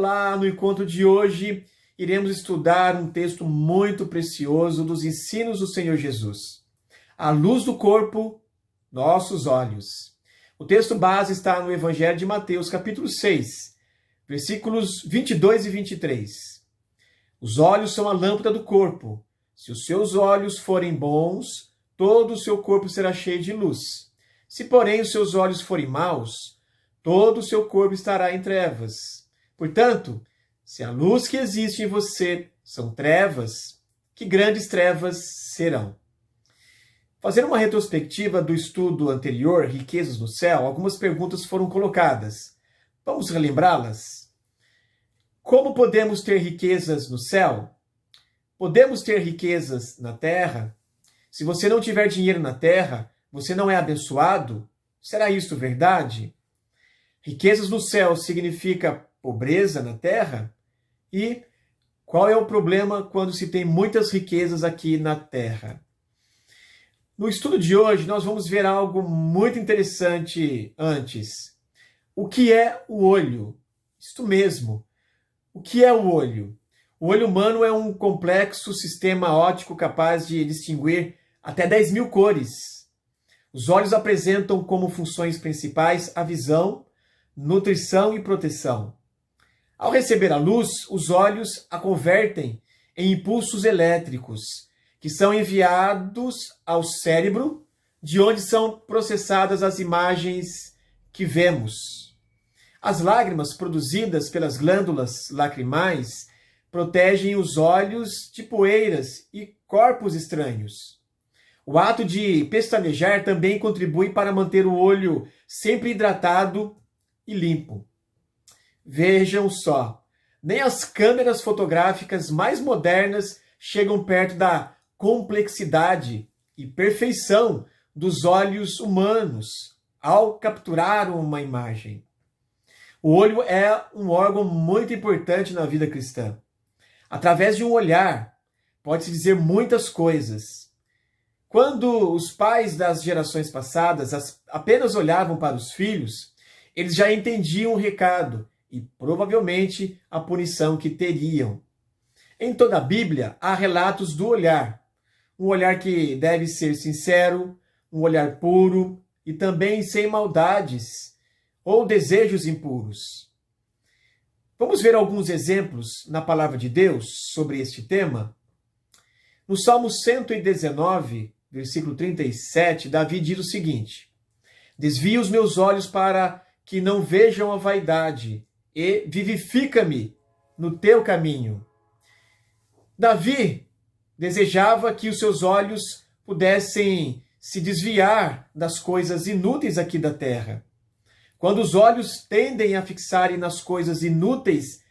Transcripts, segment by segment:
Olá, no encontro de hoje iremos estudar um texto muito precioso dos ensinos do Senhor Jesus. A luz do corpo, nossos olhos. O texto base está no Evangelho de Mateus, capítulo 6, versículos 22 e 23. Os olhos são a lâmpada do corpo. Se os seus olhos forem bons, todo o seu corpo será cheio de luz. Se, porém, os seus olhos forem maus, todo o seu corpo estará em trevas. Portanto, se a luz que existe em você são trevas, que grandes trevas serão. Fazendo uma retrospectiva do estudo anterior, Riquezas no Céu, algumas perguntas foram colocadas. Vamos relembrá-las? Como podemos ter riquezas no céu? Podemos ter riquezas na terra? Se você não tiver dinheiro na terra, você não é abençoado? Será isso verdade? Riquezas no céu significa pobreza na terra? E qual é o problema quando se tem muitas riquezas aqui na terra? No estudo de hoje, nós vamos ver algo muito interessante antes. O que é o olho? Isto mesmo. O que é o olho? O olho humano é um complexo sistema óptico capaz de distinguir até 10.000 cores. Os olhos apresentam como funções principais a visão, nutrição e proteção. Ao receber a luz, os olhos a convertem em impulsos elétricos, que são enviados ao cérebro, de onde são processadas as imagens que vemos. As lágrimas produzidas pelas glândulas lacrimais protegem os olhos de poeiras e corpos estranhos. O ato de pestanejar também contribui para manter o olho sempre hidratado e limpo. Vejam só, nem as câmeras fotográficas mais modernas chegam perto da complexidade e perfeição dos olhos humanos ao capturar uma imagem. O olho é um órgão muito importante na vida cristã. Através de um olhar, pode-se dizer muitas coisas. Quando os pais das gerações passadas apenas olhavam para os filhos, eles já entendiam o recado e provavelmente a punição que teriam. Em toda a Bíblia há relatos do olhar. Um olhar que deve ser sincero, um olhar puro e também sem maldades ou desejos impuros. Vamos ver alguns exemplos na palavra de Deus sobre este tema? No Salmo 119, versículo 37, Davi diz o seguinte: Desvia os meus olhos para que não vejam a vaidade e vivifica-me no teu caminho. Davi desejava que os seus olhos pudessem se desviar das coisas inúteis aqui da terra. Quando os olhos tendem a fixarem nas coisas inúteis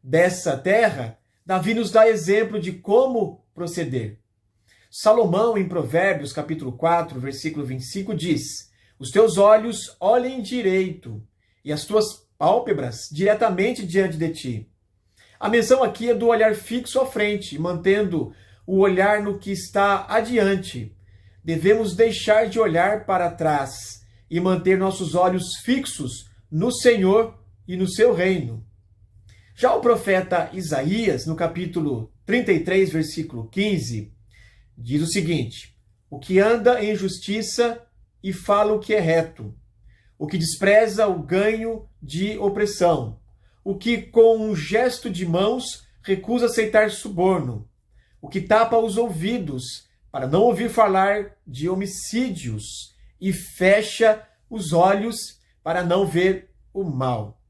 dessa terra, Davi nos dá exemplo de como proceder. Salomão, em Provérbios, capítulo 4, versículo 25, diz: Os teus olhos olhem direito e as tuas pálpebras diretamente diante de ti. A menção aqui é do olhar fixo à frente, mantendo o olhar no que está adiante. Devemos deixar de olhar para trás e manter nossos olhos fixos no Senhor e no seu reino. Já o profeta Isaías, no capítulo 33, versículo 15, diz o seguinte: O que anda em justiça e fala o que é reto, o que despreza o ganho de opressão, o que com um gesto de mãos recusa aceitar suborno, o que tapa os ouvidos para não ouvir falar de homicídios e fecha os olhos para não ver o mal.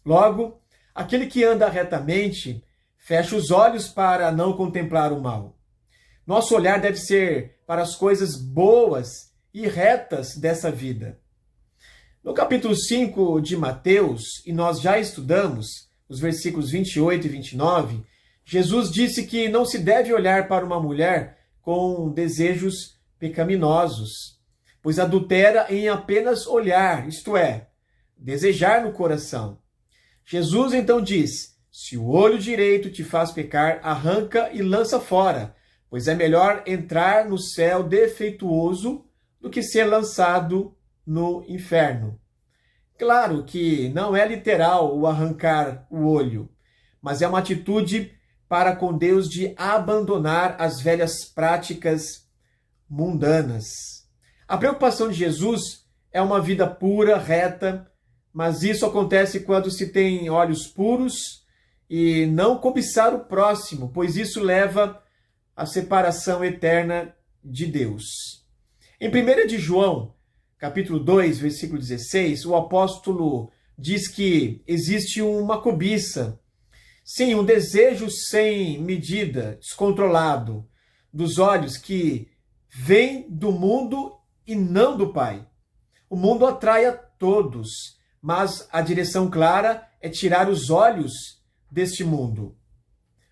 Logo, aquele que anda retamente fecha os olhos para não contemplar o mal. Nosso olhar deve ser para as coisas boas e retas dessa vida. No capítulo 5 de Mateus, e nós já estudamos os versículos 28 e 29, Jesus disse que não se deve olhar para uma mulher com desejos pecaminosos, pois adultera em apenas olhar, isto é, desejar no coração. Jesus então diz: Se o olho direito te faz pecar, arranca e lança fora, pois é melhor entrar no céu defeituoso do que ser lançado no inferno. Claro que não é literal o arrancar o olho, mas é uma atitude para com Deus de abandonar as velhas práticas mundanas. A preocupação de Jesus é uma vida pura, reta, mas isso acontece quando se tem olhos puros e não cobiçar o próximo, pois isso leva à separação eterna de Deus. Em 1 de João, capítulo 2, versículo 16, o apóstolo diz que existe uma cobiça, sim, um desejo sem medida, descontrolado, dos olhos que vem do mundo e não do Pai. O mundo atrai a todos, mas a direção clara é tirar os olhos deste mundo.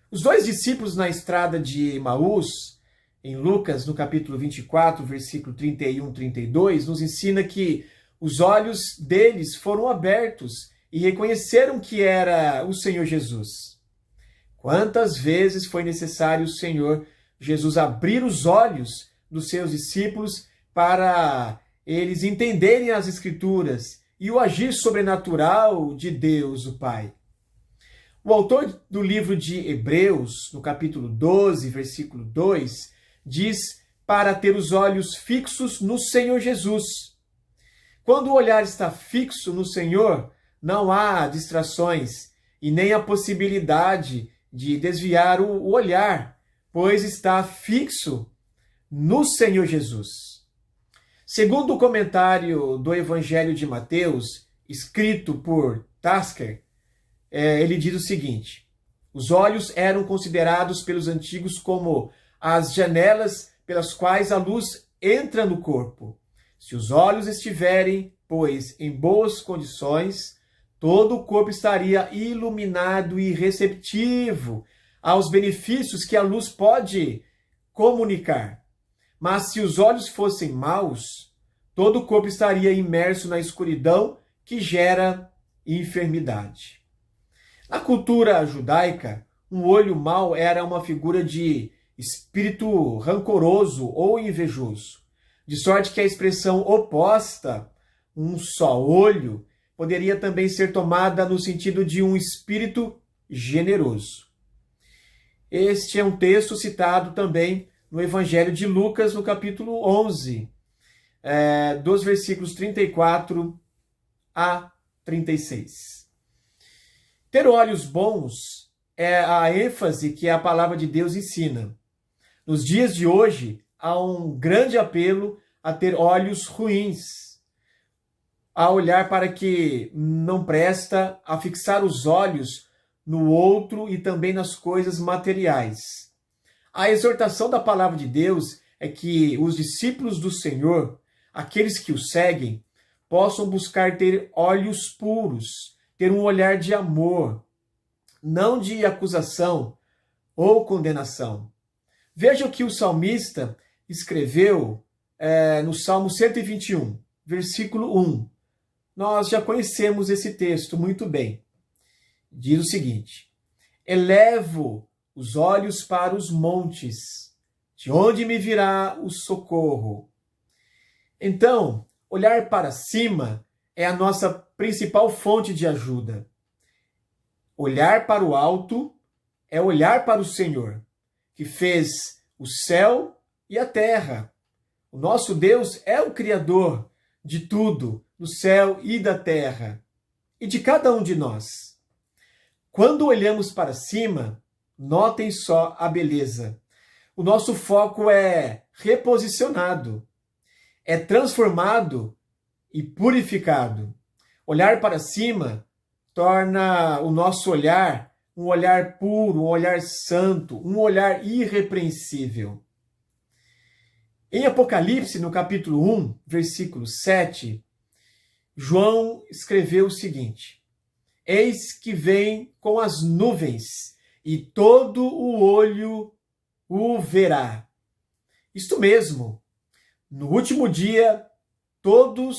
Os dois discípulos na estrada de Emaús, em Lucas, no capítulo 24, versículo 31 e 32, nos ensina que os olhos deles foram abertos e reconheceram que era o Senhor Jesus. Quantas vezes foi necessário o Senhor Jesus abrir os olhos dos seus discípulos para eles entenderem as Escrituras e o agir sobrenatural de Deus, o Pai. O autor do livro de Hebreus, no capítulo 12, versículo 2, diz para ter os olhos fixos no Senhor Jesus. Quando o olhar está fixo no Senhor, não há distrações e nem a possibilidade de desviar o olhar, pois está fixo no Senhor Jesus. Segundo o comentário do Evangelho de Mateus, escrito por Tasker, ele diz o seguinte: os olhos eram considerados pelos antigos como as janelas pelas quais a luz entra no corpo. Se os olhos estiverem, pois, em boas condições, todo o corpo estaria iluminado e receptivo aos benefícios que a luz pode comunicar. Mas se os olhos fossem maus, todo o corpo estaria imerso na escuridão que gera enfermidade. Na cultura judaica, um olho mau era uma figura de espírito rancoroso ou invejoso, de sorte que a expressão oposta, um só olho, poderia também ser tomada no sentido de um espírito generoso. Este é um texto citado também no Evangelho de Lucas, no capítulo 11, dos versículos 34 a 36. Ter olhos bons é a ênfase que a palavra de Deus ensina. Nos dias de hoje, há um grande apelo a ter olhos ruins, a olhar para que não presta, a fixar os olhos no outro e também nas coisas materiais. A exortação da palavra de Deus é que os discípulos do Senhor, aqueles que o seguem, possam buscar ter olhos puros, ter um olhar de amor, não de acusação ou condenação. Veja o que o salmista escreveu no Salmo 121, versículo 1. Nós já conhecemos esse texto muito bem. Diz o seguinte: elevo os olhos para os montes, de onde me virá o socorro? Então, olhar para cima é a nossa principal fonte de ajuda. Olhar para o alto é olhar para o Senhor, que fez o céu e a terra. O nosso Deus é o Criador de tudo, do céu e da terra, e de cada um de nós. Quando olhamos para cima, notem só a beleza. O nosso foco é reposicionado, é transformado e purificado. Olhar para cima torna o nosso olhar um olhar puro, um olhar santo, um olhar irrepreensível. Em Apocalipse, no capítulo 1, versículo 7, João escreveu o seguinte: eis que vem com as nuvens, e todo o olho o verá. Isto mesmo, no último dia, todos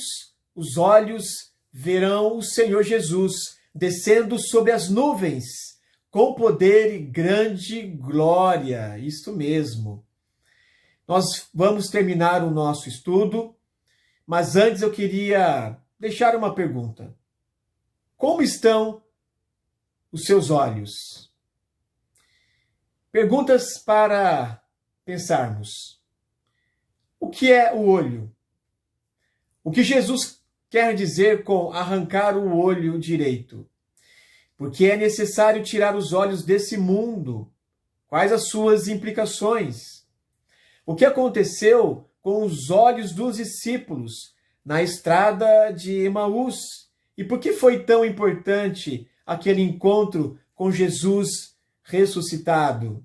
os olhos verão o Senhor Jesus descendo sobre as nuvens, com poder e grande glória. Isto mesmo. Nós vamos terminar o nosso estudo, mas antes eu queria deixar uma pergunta. Como estão os seus olhos? Perguntas para pensarmos. O que é o olho? O que Jesus quer dizer com arrancar o olho direito? Porque é necessário tirar os olhos desse mundo. Quais as suas implicações? O que aconteceu com os olhos dos discípulos na estrada de Emaús? E por que foi tão importante aquele encontro com Jesus ressuscitado?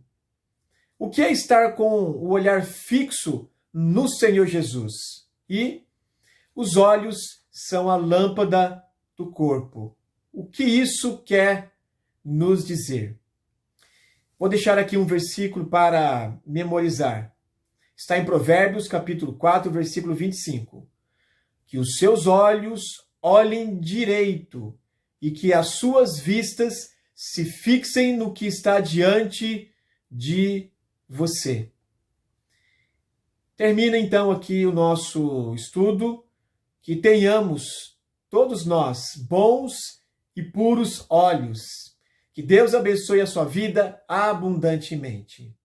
O que é estar com o olhar fixo no Senhor Jesus? E os olhos são a lâmpada do corpo. O que isso quer nos dizer? Vou deixar aqui um versículo para memorizar. Está em Provérbios, capítulo 4, versículo 25. Que os seus olhos olhem direito e que as suas vistas se fixem no que está diante de você. Termina então aqui o nosso estudo. Que tenhamos, todos nós, bons e puros olhos. Que Deus abençoe a sua vida abundantemente.